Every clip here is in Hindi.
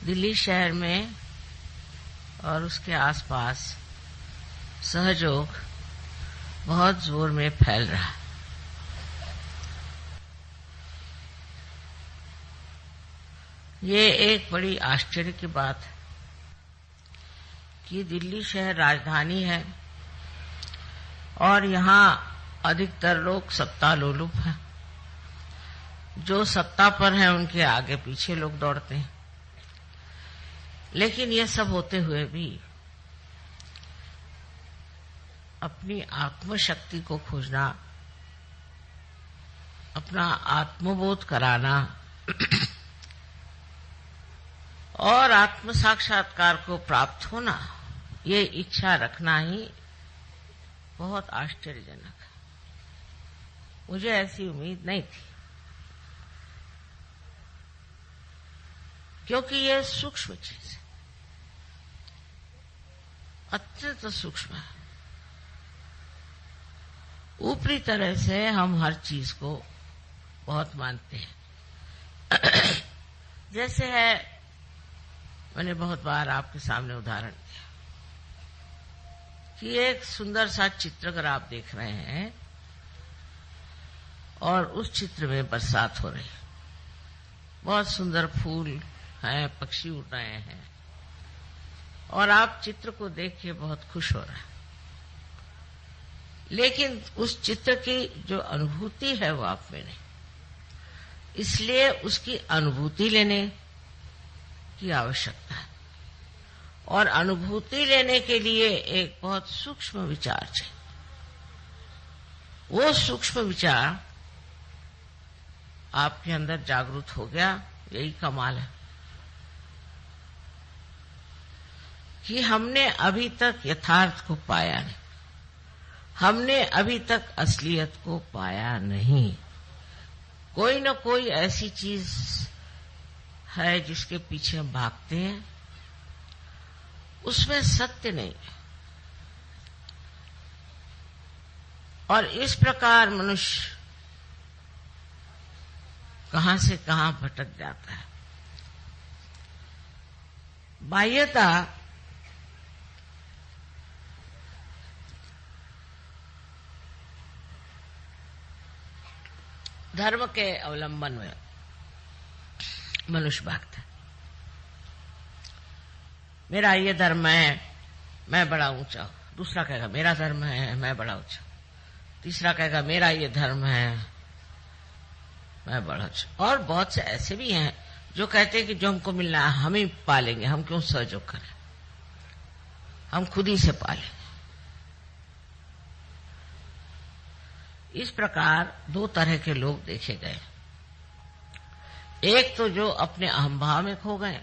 दिल्ली शहर में और उसके आसपास सहयोग बहुत जोर में फैल रहा है। ये एक बड़ी आश्चर्य की बात है कि दिल्ली शहर राजधानी है और यहाँ अधिकतर लोग सत्ता लोलुप हैं। जो सत्ता पर हैं उनके आगे पीछे लोग दौड़ते हैं। लेकिन ये सब होते हुए भी अपनी आत्मशक्ति को खोजना, अपना आत्मबोध कराना और आत्म साक्षात्कार को प्राप्त होना, ये इच्छा रखना ही बहुत आश्चर्यजनक है। मुझे ऐसी उम्मीद नहीं थी, क्योंकि ये सूक्ष्म चीज है, अत्यंत सूक्ष्म है। ऊपरी तरह से हम हर चीज को बहुत मानते हैं। जैसे है, मैंने बहुत बार आपके सामने उदाहरण दिया कि एक सुंदर सा चित्र अगर आप देख रहे हैं और उस चित्र में बरसात हो रही है, बहुत सुंदर फूल हैं, पक्षी उड़ रहे हैं और आप चित्र को देख के बहुत खुश हो रहे हैं। लेकिन उस चित्र की जो अनुभूति है वो आप में नहीं, इसलिए उसकी अनुभूति लेने की आवश्यकता है। और अनुभूति लेने के लिए एक बहुत सूक्ष्म विचार चाहिए। वो सूक्ष्म विचार आपके अंदर जागृत हो गया, यही कमाल है कि हमने अभी तक यथार्थ को पाया नहीं, हमने अभी तक असलियत को पाया नहीं। कोई न कोई ऐसी चीज है जिसके पीछे हम भागते हैं, उसमें सत्य नहीं है। और इस प्रकार मनुष्य कहां से कहां भटक जाता है। बाह्यता धर्म के अवलंबन में मनुष्य भागता है। मेरा ये धर्म है, मैं बड़ा ऊंचा हूं। दूसरा कहेगा मेरा धर्म है, मैं बड़ा ऊंचा। तीसरा कहेगा मेरा ये धर्म है, मैं बड़ा ऊंचा। और बहुत से ऐसे भी हैं जो कहते हैं कि जो हमको मिलना है हम ही पालेंगे, हम क्यों सहयोग करें, हम खुद ही से पालेंगे। इस प्रकार दो तरह के लोग देखे गए। एक तो जो अपने अहंभाव में खो गए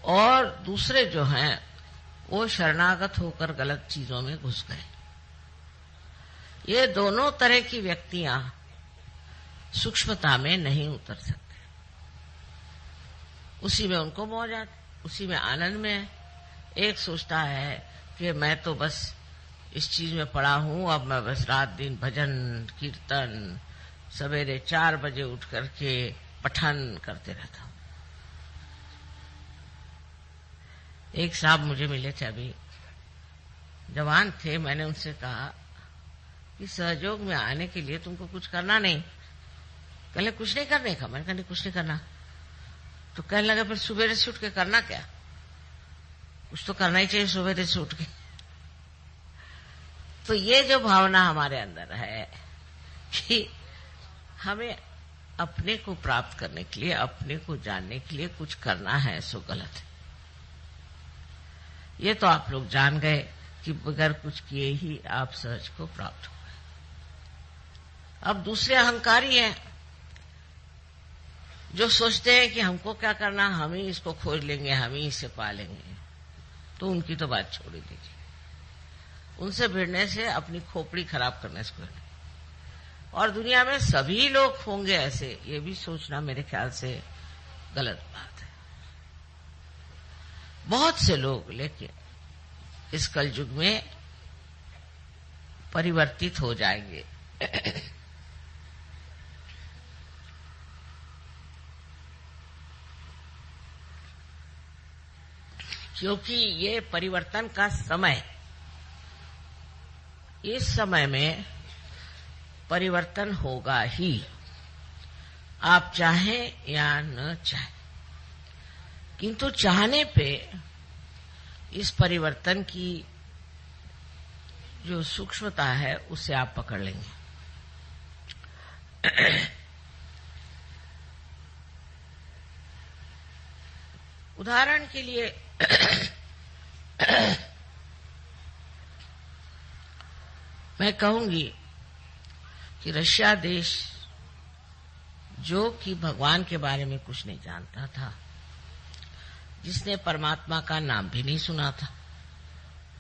और दूसरे जो हैं वो शरणागत होकर गलत चीजों में घुस गए। ये दोनों तरह की व्यक्तियां सूक्ष्मता में नहीं उतर सकते। उसी में उनको मौज आती, उसी में आनंद में है। एक सोचता है कि मैं तो बस इस चीज में पड़ा हूं, अब मैं बस रात दिन भजन कीर्तन, सवेरे 4 बजे उठ करके पठन करते रहता हूं। एक साहब मुझे मिले थे, अभी जवान थे। मैंने उनसे कहा कि सहयोग में आने के लिए तुमको कुछ करना नहीं। कहले कुछ नहीं करने का। मैंने कहा नहीं कुछ नहीं करना। तो कहने लगा फिर सुबह से उठ के करना क्या? कुछ तो करना ही चाहिए सुबह से उठ के। तो ये जो भावना हमारे अंदर है कि हमें अपने को प्राप्त करने के लिए, अपने को जानने के लिए कुछ करना है, सो गलत है। ये तो आप लोग जान गए कि बगैर कुछ किए ही आप सहज को प्राप्त हो गए। अब दूसरे अहंकारी हैं जो सोचते हैं कि हमको क्या करना, हम ही इसको खोज लेंगे, हम ही इसे पालेंगे। तो उनकी तो बात छोड़ ही दीजिए। उनसे भिड़ने से अपनी खोपड़ी खराब करने से कोई नहीं। और दुनिया में सभी लोग होंगे ऐसे, ये भी सोचना मेरे ख्याल से गलत बात है। बहुत से लोग लेकिन इस कलयुग में परिवर्तित हो जाएंगे। क्योंकि ये परिवर्तन का समय, इस समय में परिवर्तन होगा ही, आप चाहें या न चाहें। किंतु चाहने पे इस परिवर्तन की जो सूक्ष्मता है उसे आप पकड़ लेंगे। उदाहरण के लिए मैं कहूंगी कि रशिया देश, जो कि भगवान के बारे में कुछ नहीं जानता था, जिसने परमात्मा का नाम भी नहीं सुना था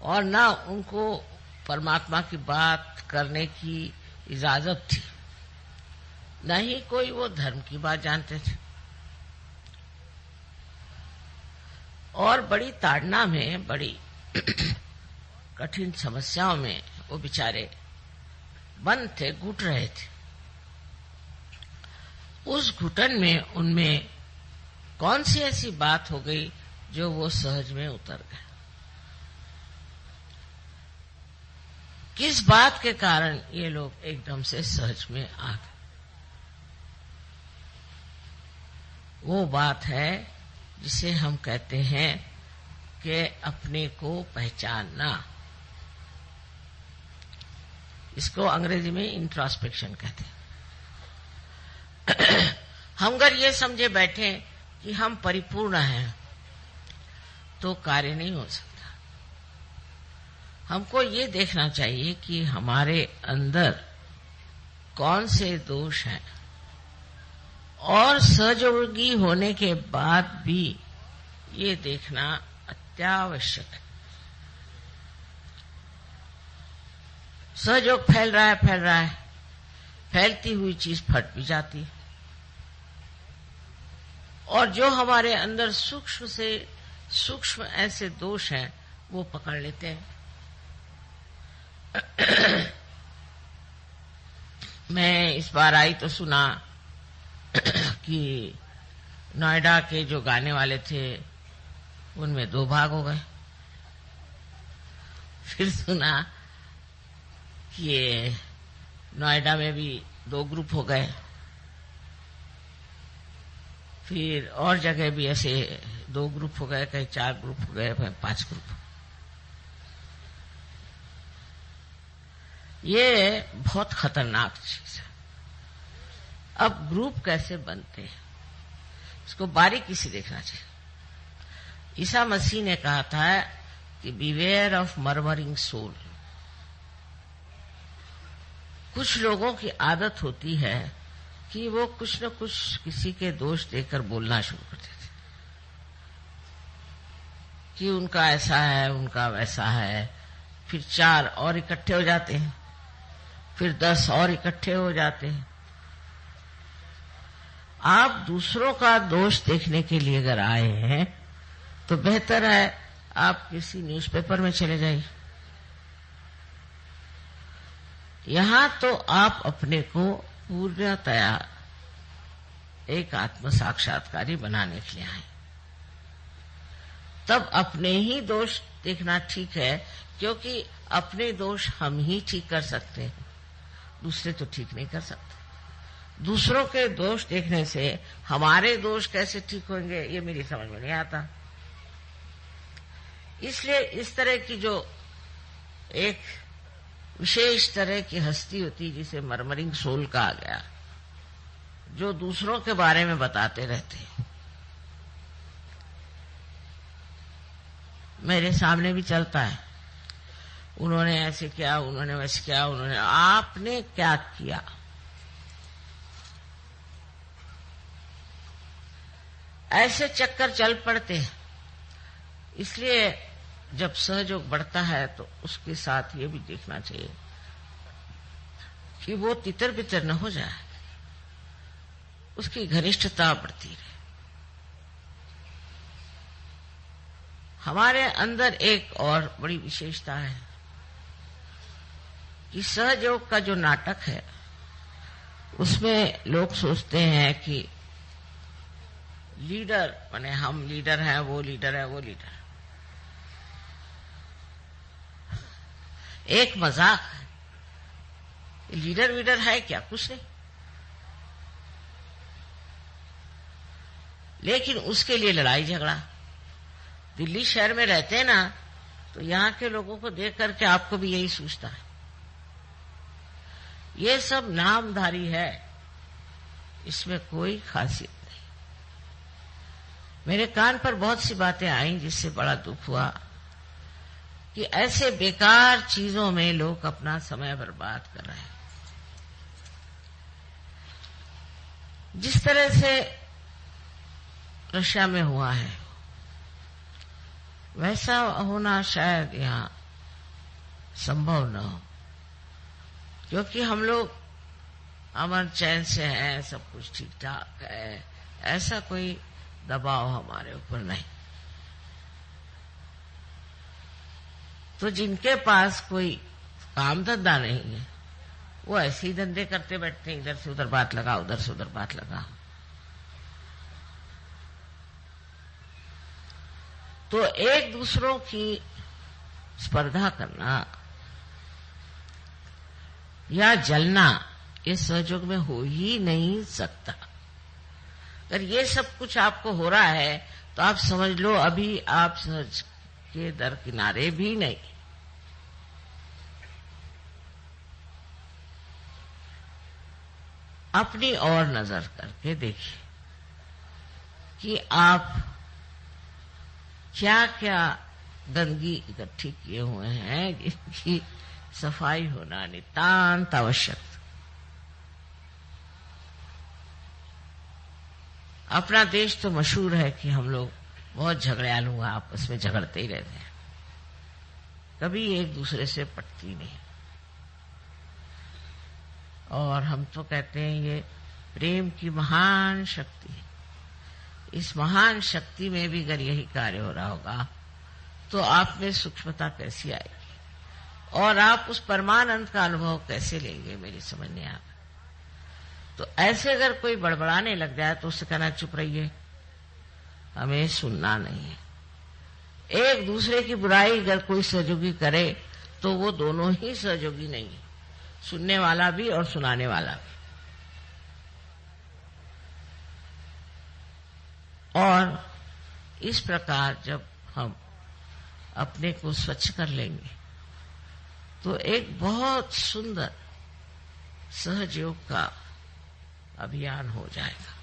और ना उनको परमात्मा की बात करने की इजाजत थी, न ही कोई वो धर्म की बात जानते थे, और बड़ी ताड़ना में, बड़ी कठिन समस्याओं में वो बेचारे बंद थे, घुट रहे थे। उस घुटन में उनमें कौन सी ऐसी बात हो गई जो वो सहज में उतर गए? किस बात के कारण ये लोग एकदम से सहज में आ गए? वो बात है जिसे हम कहते हैं कि अपने को पहचानना। इसको अंग्रेजी में इंट्रोस्पेक्शन कहते हैं। हम अगर ये समझे बैठे कि हम परिपूर्ण हैं तो कार्य नहीं हो सकता। हमको ये देखना चाहिए कि हमारे अंदर कौन से दोष हैं, और सहयोगी होने के बाद भी ये देखना अत्यावश्यक है। सहयोग फैल रहा है, फैलती हुई चीज फट भी जाती है, और जो हमारे अंदर सूक्ष्म से सूक्ष्म ऐसे दोष हैं वो पकड़ लेते हैं। मैं इस बार आई तो सुना कि नोएडा के जो गाने वाले थे उनमें 2 भाग हो गए। फिर सुना कि ये नोएडा में भी 2 ग्रुप हो गए, फिर और जगह भी ऐसे 2 ग्रुप हो गए, कहीं 4 ग्रुप हो गए, कहीं 5 ग्रुप। ये बहुत खतरनाक चीज है। अब ग्रुप कैसे बनते हैं इसको बारीकी से देखना चाहिए। ईसा मसीह ने कहा था कि बिवेयर ऑफ मर्मरिंग सोल। कुछ लोगों की आदत होती है कि वो कुछ न कुछ किसी के दोष देकर बोलना शुरू कर देते कि उनका ऐसा है, उनका वैसा है। फिर 4 और इकट्ठे हो जाते हैं, फिर 10 और इकट्ठे हो जाते हैं। आप दूसरों का दोष देखने के लिए अगर आए हैं तो बेहतर है आप किसी न्यूज़पेपर में चले जाइए। यहां तो आप अपने को पूर्णतया एक आत्म साक्षात्कारी बनाने के लिए आए। तब अपने ही दोष देखना ठीक है, क्योंकि अपने दोष हम ही ठीक कर सकते हैं, दूसरे तो ठीक नहीं कर सकते। दूसरों के दोष देखने से हमारे दोष कैसे ठीक होंगे ये मेरी समझ में नहीं आता। इसलिए इस तरह की जो एक विशेष तरह की हस्ती होती जिसे मर्मरिंग सोल कहा गया, जो दूसरों के बारे में बताते रहते हैं। मेरे सामने भी चलता है, उन्होंने ऐसे किया, उन्होंने वैसे किया, उन्होंने, आपने क्या किया? ऐसे चक्कर चल पड़ते हैं। इसलिए जब सहयोग बढ़ता है तो उसके साथ ये भी देखना चाहिए कि वो तितर बितर न हो जाए, उसकी घनिष्ठता बढ़ती रहे। हमारे अंदर एक और बड़ी विशेषता है कि सहयोग का जो नाटक है उसमें लोग सोचते हैं कि लीडर माने हम लीडर हैं, वो लीडर है, वो लीडर। एक मजाक है। लीडर वीडर है क्या? कुछ नहीं। लेकिन उसके लिए लड़ाई झगड़ा। दिल्ली शहर में रहते हैं ना, तो यहाँ के लोगों को देख करके आपको भी यही सोचता है। ये सब नामधारी है, इसमें कोई खासियत नहीं। मेरे कान पर बहुत सी बातें आई जिससे बड़ा दुख हुआ कि ऐसे बेकार चीजों में लोग अपना समय बर्बाद कर रहे हैं। जिस तरह से रशिया में हुआ है वैसा होना शायद यहाँ संभव न हो, क्योंकि हम लोग अमन चैन से हैं, सब कुछ ठीक ठाक है, ऐसा कोई दबाव हमारे ऊपर नहीं। तो जिनके पास कोई काम धंधा नहीं है वो ऐसे ही धंधे करते बैठते हैं, इधर से उधर बात लगा, उधर से उधर बात लगा। तो एक दूसरों की स्पर्धा करना या जलना ये सहयोग में हो ही नहीं सकता। अगर ये सब कुछ आपको हो रहा है तो आप समझ लो अभी आप सहज के दर किनारे भी नहीं। अपनी ओर नजर करके देखिए कि आप क्या क्या गंदगी इकट्ठी किए हुए हैं, जिनकी सफाई होना नितांत आवश्यक। अपना देश तो मशहूर है कि हम लोग बहुत झगड़ियालू हैं, आपस में झगड़ते ही रहते हैं, कभी एक दूसरे से पटती नहीं। और हम तो कहते हैं ये प्रेम की महान शक्ति है। इस महान शक्ति में भी अगर यही कार्य हो रहा होगा तो आप में सूक्ष्मता कैसी आएगी और आप उस परमानंद का अनुभव कैसे लेंगे, मेरी समझ नहीं आ रही। तो ऐसे अगर कोई बड़बड़ाने लग जाए तो उससे कहना चुप रहिए, हमें सुनना नहीं है। एक दूसरे की बुराई अगर कोई सहयोगी करे तो वो दोनों ही सहयोगी नहीं है, सुनने वाला भी और सुनाने वाला भी। और इस प्रकार जब हम अपने को स्वच्छ कर लेंगे तो एक बहुत सुंदर सहयोग का अभियान हो जाएगा।